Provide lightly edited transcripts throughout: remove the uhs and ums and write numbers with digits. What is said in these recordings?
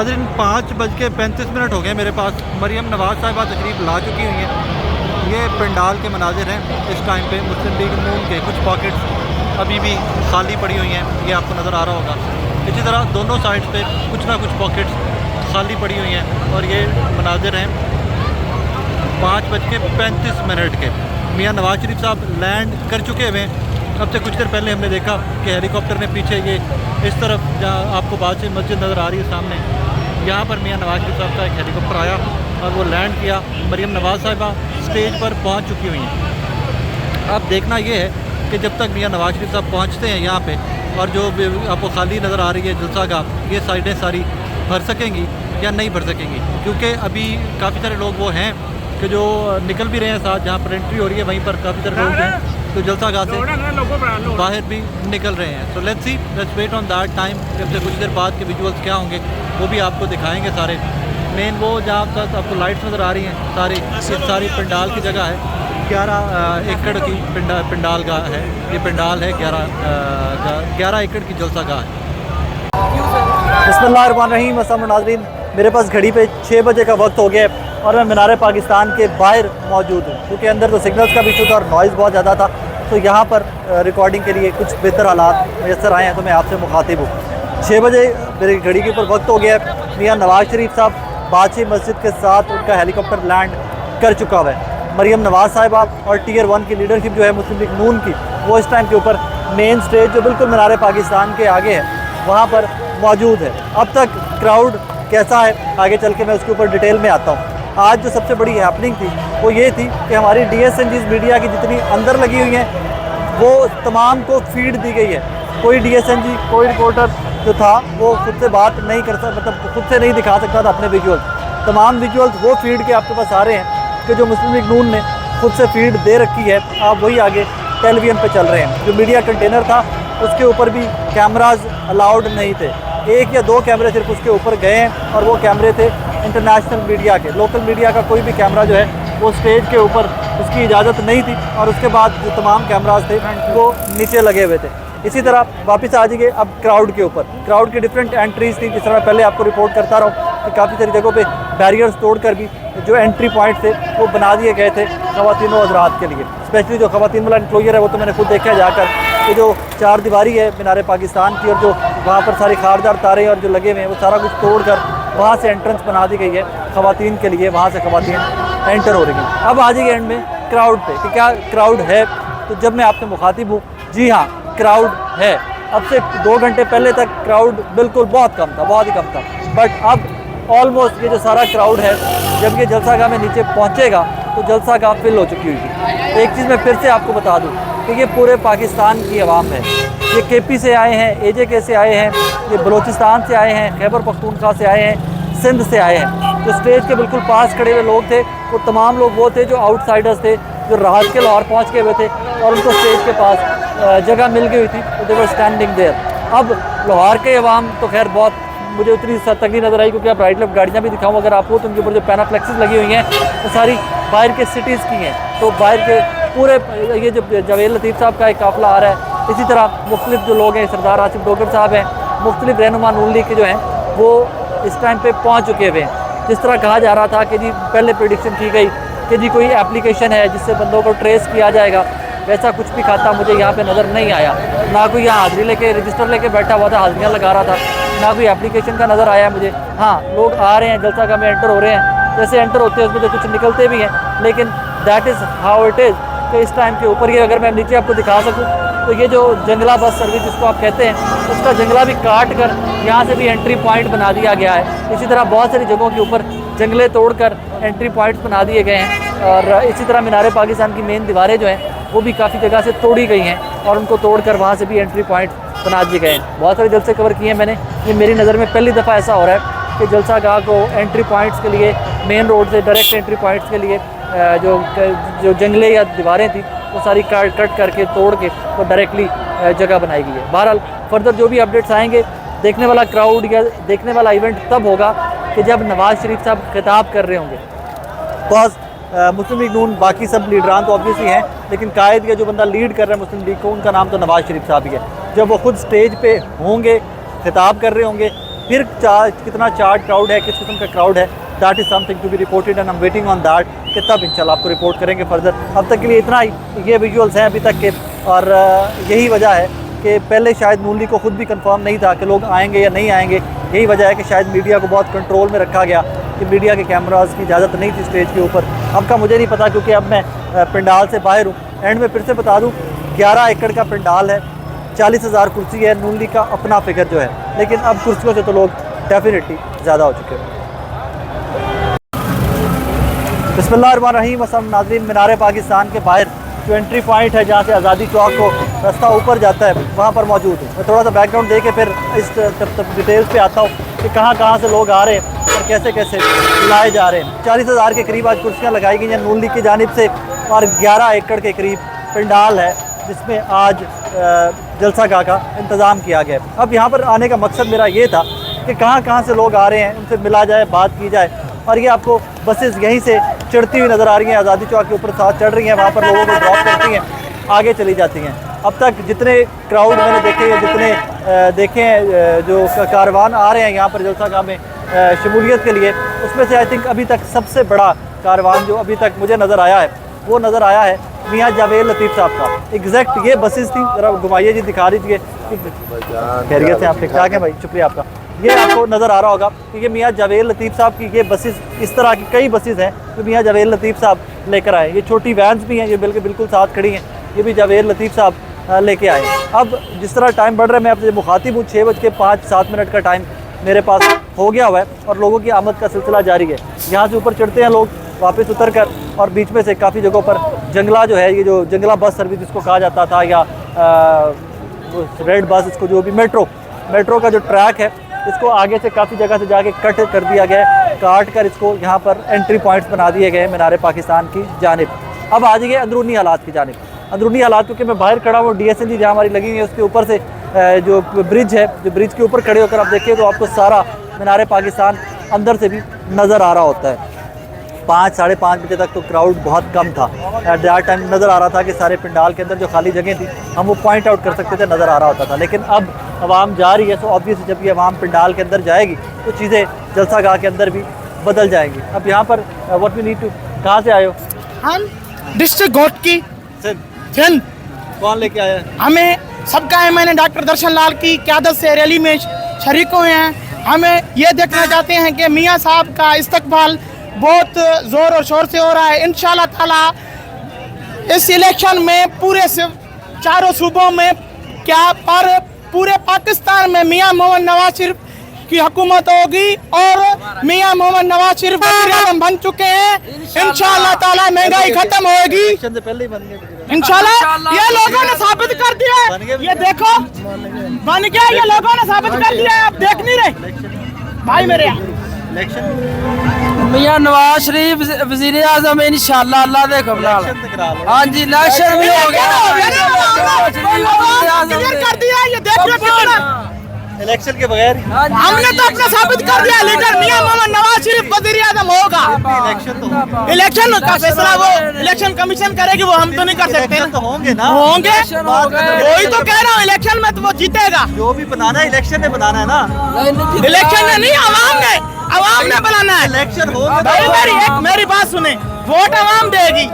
नाज़रीन 5:35 हो गए मेरे पास। मरियम नवाज़ साहिबा तशरीफ़ ला चुकी हुई हैं। ये पंडाल के मनाजिर हैं इस टाइम पे। मुस्लिम लीग नून के कुछ पॉकेट्स अभी भी खाली पड़ी हुई हैं, ये आपको नज़र आ रहा होगा। इसी तरह दोनों साइड्स पे कुछ ना कुछ पॉकेट्स खाली पड़ी हुई हैं और ये मनाजिर हैं 5:35 के। मियाँ नवाज़ शरीफ साहब लैंड कर चुके हुए हैं। अब से कुछ देर पहले हमने देखा कि हेलीकॉप्टर ने पीछे ये इस तरफ जहाँ आपको बादशाह मस्जिद नज़र आ रही है सामने, यहाँ पर मियाँ नवाज़ शरीफ साहब का एक हेलीकॉप्टर आया और वो लैंड किया। मरियम नवाज़ साहिबा स्टेज पर पहुँच चुकी हुई हैं। अब देखना ये है कि जब तक मियाँ नवाज़ शरीफ साहब पहुँचते हैं यहाँ पे और जो आपको खाली नज़र आ रही है जलसागाह, ये साइडें सारी भर सकेंगी या नहीं भर सकेंगी, क्योंकि अभी काफ़ी सारे लोग वो हैं कि जो निकल भी रहे हैं साथ, जहाँ पर एंट्री हो रही है वहीं पर काफ़ी सारे लोग हैं तो जलसागाह से बाहर भी निकल रहे हैं। So let's see, let's wait on that time. जब से कुछ देर बाद के विजुअल्स क्या होंगे वो भी आपको दिखाएंगे सारे। मेन वो जहाँ तक आपको लाइट्स नज़र आ रही हैं सारी पंडाल की जगह है। 11 एकड़ की पंडाल का है ये। पंडाल है 11 एकड़ की जलसागाह है। बिस्मिल्लाहिर्रहमानिर्रहीम। अस्सलाम नाज़रीन, मेरे पास घड़ी पे 6 बजे का वक्त हो गया है और मैं मीनार पाकिस्तान के बाहर मौजूद हूँ, क्योंकि अंदर तो सिग्नल्स का भी इशू था और नॉइज़ बहुत ज़्यादा था। तो यहाँ पर रिकॉर्डिंग के लिए कुछ बेहतर हालात मैसर आए हैं तो मैं आपसे मुखातिब हूँ। 6 बजे मेरी घड़ी के ऊपर वक्त हो गया है। मियाँ नवाज़ शरीफ साहब बादशाह मस्जिद के साथ उनका हेलीकॉप्टर लैंड कर चुका हुआ है। मरियम नवाज़ साहिबा और टियर 1 की लीडरशिप जो है मुस्लिम लीग नून की, वो इस टाइम के ऊपर मेन स्टेज जो बिल्कुल मीनार पाकिस्तान के आगे है वहाँ पर मौजूद है। अब तक क्राउड कैसा है आगे चल के मैं उसके ऊपर डिटेल में आता हूँ। आज जो सबसे बड़ी हैपनिंग थी वो ये थी कि हमारी DSNGs मीडिया की जितनी अंदर लगी हुई हैं वो तमाम को फीड दी गई है। कोई DSNG, कोई रिपोर्टर जो था वो खुद से बात नहीं कर सकता, मतलब खुद से नहीं दिखा सकता था अपने विजुअल्स। तमाम विजुअल्स वो फीड के आपके पास आ रहे हैं कि जो मुस्लिम लीग नून ने खुद से फीड दे रखी है, आप वही आगे टेलीविज़न पे चल रहे हैं। जो मीडिया कंटेनर था उसके ऊपर भी कैमराज अलाउड नहीं थे। 1 या 2 कैमरे सिर्फ उसके ऊपर गए हैं और वो कैमरे थे इंटरनेशनल मीडिया के। लोकल मीडिया का कोई भी कैमरा जो है वो स्टेज के ऊपर उसकी इजाज़त नहीं थी और उसके बाद जो तमाम कैमराज थे वो नीचे लगे हुए थे। इसी तरह वापस आ जाइए अब क्राउड के ऊपर। क्राउड की डिफरेंट एंट्रीज थी, जिस तरह पहले आपको रिपोर्ट करता रहा हूँ कि काफ़ी सारी जगहों पे बैरियर्स तोड़कर भी जो एंट्री पॉइंट थे वो बना दिए गए थे ख़वातीन और हज़रात के लिए। स्पेशली जो ख़वातीन वाला इंक्लोजर है वो तो मैंने खुद देखा है जाकर, कि जो 4 दीवारी है मीनार पाकिस्तान की और जो वहाँ पर सारी खारदार तारे और जो लगे हुए हैं वो सारा कुछ तोड़ कर वहाँ से एंट्रेंस बना दी गई है ख़वातीन के लिए। वहाँ से ख़वातीन एंटर हो रही हैं। अब आ जाइए एंड में क्राउड पे कि क्या क्राउड है। तो जब मैं आपसे मुखातिब हूँ, जी हाँ क्राउड है। अब से 2 घंटे पहले तक क्राउड बिल्कुल बहुत कम था, बहुत ही कम था। बट अब ऑलमोस्ट ये जो सारा क्राउड है जब ये जलसागाह में नीचे पहुँचेगा तो जलसागाह फिल हो चुकी हुई। एक चीज़ मैं फिर से आपको बता दूँ कि ये पूरे पाकिस्तान की आवाम है। ये KP से आए हैं, AJK से आए हैं, ये बलूचिस्तान से आए हैं, खैबर पख्तूनख्वा से आए हैं, सिंध से आए हैं। जो स्टेज के बिल्कुल पास खड़े हुए लोग थे वो तमाम लोग वो थे जो आउटसाइडर्स थे, जो रात के लाहौर पहुँच के हुए थे और उनको स्टेज के पास जगह मिल गई हुई थी तो दे वर स्टैंडिंग देयर। अब लाहौर के अवाम तो खैर बहुत मुझे उतनी तंगी नज़र आई, क्योंकि आप राइट लेफ्ट गाड़ियाँ भी दिखाऊँ अगर आपको तो उनके ऊपर जो पैनाफ्लेक्सेस लगी हुई हैं वो सारी बाहर के सिटीज़ की हैं। तो बाहर के पूरे ये जो जावेद लतीफ़ साहब का एक काफ़िला आ रहा है, इसी तरह मुख्तलिफ जो लोग हैं, सरदार आसिफ डोगर साहब हैं, मुख्तलिफ रहनुमा नून लीग के जो हैं वो इस टाइम पे पहुंच चुके हुए हैं। जिस तरह कहा जा रहा था कि जी पहले प्रेडिक्शन की गई कि जी कोई एप्लीकेशन है जिससे बंदों को ट्रेस किया जाएगा, वैसा कुछ भी खाता मुझे यहाँ पे नज़र नहीं आया। ना कोई यहाँ हाज़िरी लेके रजिस्टर लेके बैठा हुआ था, हाज़िरियाँ लगा रहा था, ना कोई एप्लीकेशन का नज़र आया मुझे। हाँ, लोग आ रहे हैं, जलसागाह में एंटर हो रहे हैं, जैसे एंटर होते हैं उसमें तो कुछ निकलते भी हैं, लेकिन that is how it is. तो इस टाइम के ऊपर ये अगर मैं नीचे आपको दिखा सकूँ तो ये जो जंगला बस सर्विस जिसको आप कहते हैं उसका जंगला भी काट कर यहाँ से भी एंट्री पॉइंट बना दिया गया है। इसी तरह बहुत सारी जगहों के ऊपर जंगले तोड़कर एंट्री पॉइंट्स बना दिए गए हैं और इसी तरह मीनार पाकिस्तान की मेन दीवारें जो हैं वो भी काफ़ी जगह से तोड़ी गई हैं और उनको तोड़कर वहाँ से भी एंट्री पॉइंट बना दिए गए हैं। बहुत सारे जलसे कवर किए हैं मैंने। ये मेरी नज़र में पहली दफ़ा ऐसा हो रहा है कि जलसागाह को एंट्री पॉइंट्स के लिए मेन रोड से डायरेक्ट एंट्री पॉइंट्स के लिए जो जंगले या दीवारें थी वो सारी कट करके तोड़ के तो डायरेक्टली जगह बनाई गई है। बहरहाल फर्दर जो भी अपडेट्स आएंगे, देखने वाला क्राउड या देखने वाला इवेंट तब होगा कि जब नवाज़ शरीफ साहब खिताब कर रहे होंगे। बिकॉज मुस्लिम लीग नून बाकी सब लीडरान तो ऑब्वियसली हैं, लेकिन कायद या जो बंदा लीड कर रहा है मुस्लिम लीग को, उनका नाम तो नवाज़ शरीफ साहब ही है। जब वो खुद स्टेज पे होंगे, खिताब कर रहे होंगे, फिर कितना चार्ज क्राउड है, किस किस्म का क्राउड है, that is something to be reported and I am waiting on that कि तब इंशाल्लाह आपको रिपोर्ट करेंगे फर्दर। अब तक के लिए इतना ही, ये विजुअल्स हैं अभी तक के, और यही वजह है कि पहले शायद नून लीग को खुद भी कंफर्म नहीं था कि लोग आएंगे या नहीं आएंगे। यही वजह है कि शायद मीडिया को बहुत कंट्रोल में रखा गया कि मीडिया के कैमरास की इजाज़त नहीं थी स्टेज के ऊपर। अब का मुझे नहीं पता क्योंकि अब मैं पंडाल से बाहर हूँ। एंड में फिर से बता दूँ 11 एकड़ का पंडाल है, 40,000 कुर्सी है, नून लीग का अपना फिगर जो है, लेकिन अब कुर्सियों से तो लोग डेफिनेटली ज़्यादा हो चुके हैं। बिस्मिल्लाहिर्रहमानिर्रहीम। असम नाज़रीन, मीनार पाकिस्तान के बाहर जो एंट्री पॉइंट है जहाँ से आज़ादी चौक को रास्ता ऊपर जाता है, वहाँ पर मौजूद हूँ। मैं थोड़ा सा बैकग्राउंड दे के फिर इस डिटेल्स पे आता हूँ कि कहाँ से लोग आ रहे हैं और कैसे कैसे लाए जा रहे हैं। 40,000 के करीब आज कुर्सियाँ लगाई गई हैं नून लीग की जानिब से, और 11 एकड़ के करीब पंडाल है जिसमें आज जलसागाह का इंतज़ाम किया गया है। अब यहाँ पर आने का मकसद मेरा ये था कि कहाँ से लोग आ रहे हैं, उनसे मिला जाए, बात की जाए। और ये आपको बसेस यहीं से चढ़ती हुई नज़र आ रही हैं, आज़ादी चौक के ऊपर साथ चढ़ रही हैं, वहाँ पर लोगों को ड्रॉप करती हैं, आगे चली जाती हैं। अब तक जितने क्राउड मैंने देखे हैं, जितने देखे हैं जो कारवान आ रहे हैं यहाँ पर जलसागाह में शमूलियत के लिए, उसमें से आई थिंक अभी तक सबसे बड़ा कारवान जो अभी तक मुझे नज़र आया है वो नज़र आया है मियाँ जावेद लतीफ़ साहब का। एग्जैक्ट ये बसेस थी, ज़रा घुमाइए जी, दिखा दीजिए। खैरियत से आप ठीक ठाक हैं भाई, शुक्रिया आपका। ये आपको नज़र आ रहा होगा कि ये मियाँ जावेद लतीफ़ साहब की ये बसेस, इस तरह की कई बसेस हैं जो मियाँ जावेद लतीफ़ साहब लेकर आए। ये छोटी वैन्स भी हैं, ये बिल्कुल साथ खड़ी हैं, ये भी जावेद लतीफ़ साहब लेके आए। अब जिस तरह टाइम बढ़ रहा है, मैं आपसे मुखातिब हूँ, 6:05 का टाइम मेरे पास हो गया हुआ है और लोगों की आमद का सिलसिला जारी है। यहाँ से ऊपर चढ़ते हैं लोग, वापस उतर कर, और बीच में से काफ़ी जगहों पर जंगला जो है, ये जो जंगला बस सर्विस जिसको कहा जाता था, या रेड बस, इसको जो भी मेट्रो का जो ट्रैक है, इसको आगे से काफ़ी जगह से जाके कट कर दिया गया है, काट कर इसको यहाँ पर एंट्री पॉइंट्स बना दिए गए हैं मीनार पाकिस्तान की जानिब। अब आ जाइए अंदरूनी हालात की जानिब। अंदरूनी हालात, क्योंकि मैं बाहर खड़ा हूँ, DSLG जहाँ हमारी लगी हुई है उसके ऊपर से जो ब्रिज है, जो ब्रिज के ऊपर खड़े होकर आप देखिए तो आपको सारा मीनार पाकिस्तान अंदर से भी नज़र आ रहा होता है। 5 साढ़े 5 बजे तक तो क्राउड बहुत कम था। एट दैट टाइम नज़र आ रहा था कि सारे पंडाल के अंदर जो खाली जगह थी हम वो पॉइंट आउट कर सकते थे, नज़र आ रहा होता था। लेकिन अब आवाम जा रही है, तो ऑब्वियसली जब ये आवाम पंडाल के अंदर जाएगी तो चीज़ें जलसागाह के अंदर भी बदल जाएंगी। अब यहाँ पर व्हाट वी नीड टू, कहाँ से आए हो? हम डिस्ट्रिक्ट घोटकी सिंध। कौन लेके आया? हमें सबका है, मैंने डॉक्टर दर्शन लाल की क़यादत से रैली में शरीक हुए हैं। हमें ये देखना चाहते हैं कि मियाँ साहब का इस्तकबाल बहुत ज़ोर और शोर से हो रहा है। इंशाल्लाह ताला इस इलेक्शन में पूरे चारों सूबों में क्या पर पूरे पाकिस्तान में मियाँ मोहम्मद नवाज शरीफ की हुकूमत होगी, और मियाँ मोहम्मद नवाज शरीफ वज़ीर-ए-आज़म बन चुके हैं। इंशाल्लाह ताला महंगाई खत्म होगी, पहले ही बन गए इंशाल्लाह। ये लोगों ने साबित कर दिया है, ये देखो बन गया, ये लोगों ने साबित कर दिया है। आप देख नहीं रहे भाई मेरे मियाँ नवाज शरीफ वज़ीर आज़म इंशाल्लाह, अल्लाह दे कमला। हाँ जी, इलेक्शन भी हो गया, कर दिया। ये देखो इलेक्शन के बगैर हमने तो अपना साबित कर दिया, लीडर मियाँ मोहम्मद नवाज शरीफ वज़ीर-ए-आज़म होगा। इलेक्शन का फैसला वो इलेक्शन कमीशन करेगी, वो हम तो नहीं कर सकते। तो होंगे ना, होंगे, वही तो कह रहा हूँ, इलेक्शन में तो वो जीतेगा। जो भी बनाना है इलेक्शन में बनाना है ना, इलेक्शन में नहीं, अवाम ने बनाना है। इलेक्शन होगा। मेरी बात सुने, वोट अवाम देगी,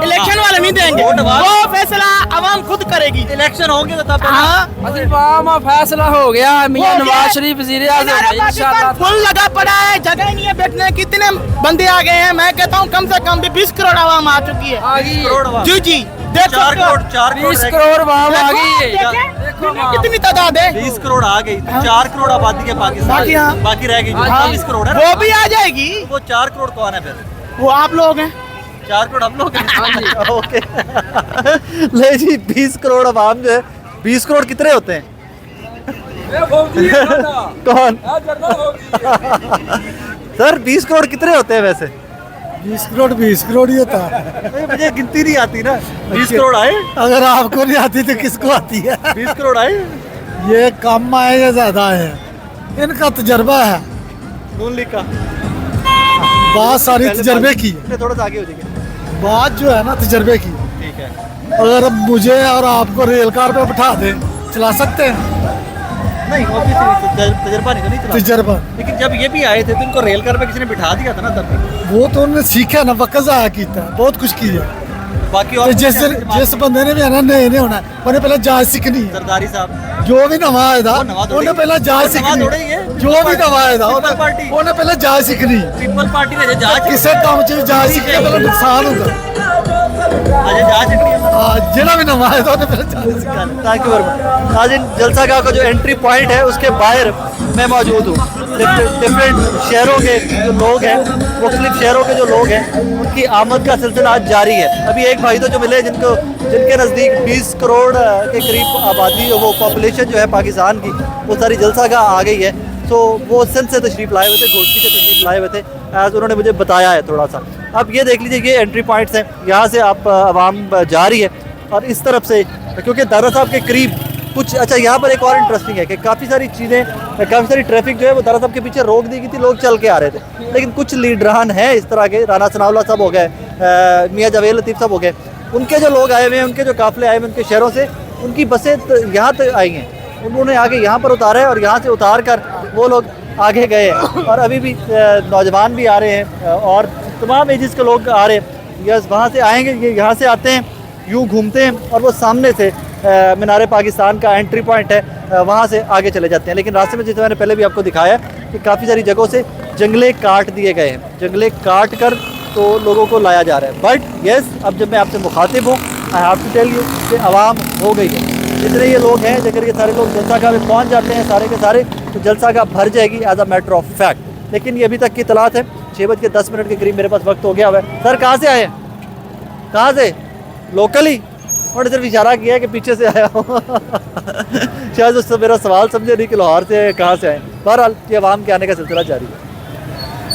इलेक्शन वाले नहीं देंगे, वो फैसला अवाम खुद करेगी। इलेक्शन होंगे तो तब हाँ फैसला हो गया, मियाँ नवाज शरीफ वज़ीर आज़म इंशाल्लाह। फुल लगा पड़ा है, जगह नहीं है बैठने, कितने बंदे आ गए हैं। मैं कहता हूँ कम से कम भी 20 करोड़ आवाम आ चुकी है। जी देखो, 20 करोड़ आवाम आ गई है। कितनी तादाद है? 20 करोड़ आ गई, 4 करोड़ आबादी के पाकिस्तान बाकी रह गई, 20 करोड़ है, वो भी आ जाएगी। वो 4 करोड़ कौन है फिर? वो आप लोग हैं। 4 करोड़ हम लोग हैं। ओके ले जी, 20 करोड़ आवाम जो है, 20 करोड़ कितने होते हैं? कौन सर 20 करोड़ कितने होते हैं वैसे? 20 करोड़ ही होता है। मुझे गिनती नहीं आती ना। 20 करोड़ आए? अगर आपको नहीं आती तो किसको आती है? 20 करोड़ आए? ये कम आए या ज्यादा है, इनका तजर्बा है नून लीग का। बहुत सारी तजर्बे की, थोड़ा सा आगे हो जाएगा। बात जो है ना तजर्बे की। ठीक है। अगर मुझे और आपको रेल कार पे बिठा दें, चला सकते हैं? नहीं ऑब्वियसली तजर्बा नहीं तो नहीं चला, तजर्बा। लेकिन जब ये भी आए थे तो इनको रेल कार पे किसी ने बिठा दिया था ना तब भी। वो तो उन्होंने सीखा ना, वक्त ज़ाया किया, बहुत कुछ किया। बाकी तो और जिस बंदे ने भी आना नए नहीं होना, उन्हें पहले जाच सीखनी है। सरदारी साहब जो भी नवा आएगा वो नवा दौड़ेगी। उन्हें पहले जाच वो नवा सीखनी दौड़ेगी, है। जो भी नवा आएगा पीपल पार्टी। उन्हें पहले जाच सीखनी है। पीपल पार्टी ने जांच किसी काम च जाच सीखने पहले नुकसान होगा। अजय जांच जिला भी नवा आएगा उन्हें पहले जाच सीखनी। Thank you very much. नाज़रीन, जलसा गाह का जो एंट्री पॉइंट है उसके बाहर मैं मौजूद हूँ। डिफरेंट शहरों के जो लोग हैं, मुख्तलिफ शहरों के जो लोग हैं, उनकी आमद का सिलसिला आज जारी है। अभी एक भाई तो जो मिले जिनके नज़दीक 20 करोड़ के करीब आबादी, वो पॉपुलेशन जो है पाकिस्तान की, वो सारी जलसा गाह आ गई है। तो वो सिंध से तशरीफ़ लाए हुए थे, घोटकी से तशरीफ़ लाए हुए थे, एज उन्होंने मुझे बताया है थोड़ा सा। अब ये देख लीजिए, ये एंट्री पॉइंट्स हैं, यहाँ से आप आवाम जा रही है और इस तरफ से, क्योंकि दारा साहब के करीब कुछ, अच्छा यहाँ पर एक और इंटरेस्टिंग है कि काफ़ी सारी चीज़ें, काफ़ी सारी ट्रैफिक जो है वो दारा साहब के पीछे रोक दी गई थी, लोग चल के आ रहे थे। लेकिन कुछ लीडरान हैं इस तरह के, राना सनाउल्लाह साहब हो गए, मियाँ जावेद लतीफ़ साहब हो गए, उनके जो लोग आए हुए हैं, उनके जो काफ़िले आए हुए हैं उनके शहरों से, उनकी बसें यहाँ तक आई हैं, उन्होंने आगे यहाँ पर उतारा है और यहाँ से उतार कर वो लोग आगे गए हैं। और अभी भी नौजवान भी आ रहे हैं और तमाम एजेस के लोग आ रहे हैं। यस, वहाँ से आएंगे, ये यहाँ से आते हैं, यूँ घूमते हैं और वो सामने से मीनार पाकिस्तान का एंट्री पॉइंट है, वहाँ से आगे चले जाते हैं। लेकिन रास्ते में, जैसे मैंने पहले भी आपको दिखाया कि काफ़ी सारी जगहों से जंगले काट दिए गए हैं, जंगले काट कर तो लोगों को लाया जा रहा है। बट यस, अब जब मैं आपसे मुखातिब हूँ, I have to tell you कि आवाम हो गई है। जितने ये लोग हैं, अगर ये सारे लोग जलसा गाह में पहुँच जाते हैं सारे के सारे, तो जलसा गाह भर जाएगी as a matter of fact. लेकिन ये अभी तक की इतलात है, 6:10 के करीब मेरे पास वक्त हो गया हुआ है। सर कहाँ से आए हैं? कहाँ से? लोकली? उन्होंने सिर्फ इशारा किया है कि पीछे से आया हूँ। शायद उससे मेरा सवाल समझे नहीं कि लाहौर से कहाँ से आए। बहरहाल ये आवाम के आने का सिलसिला जारी है।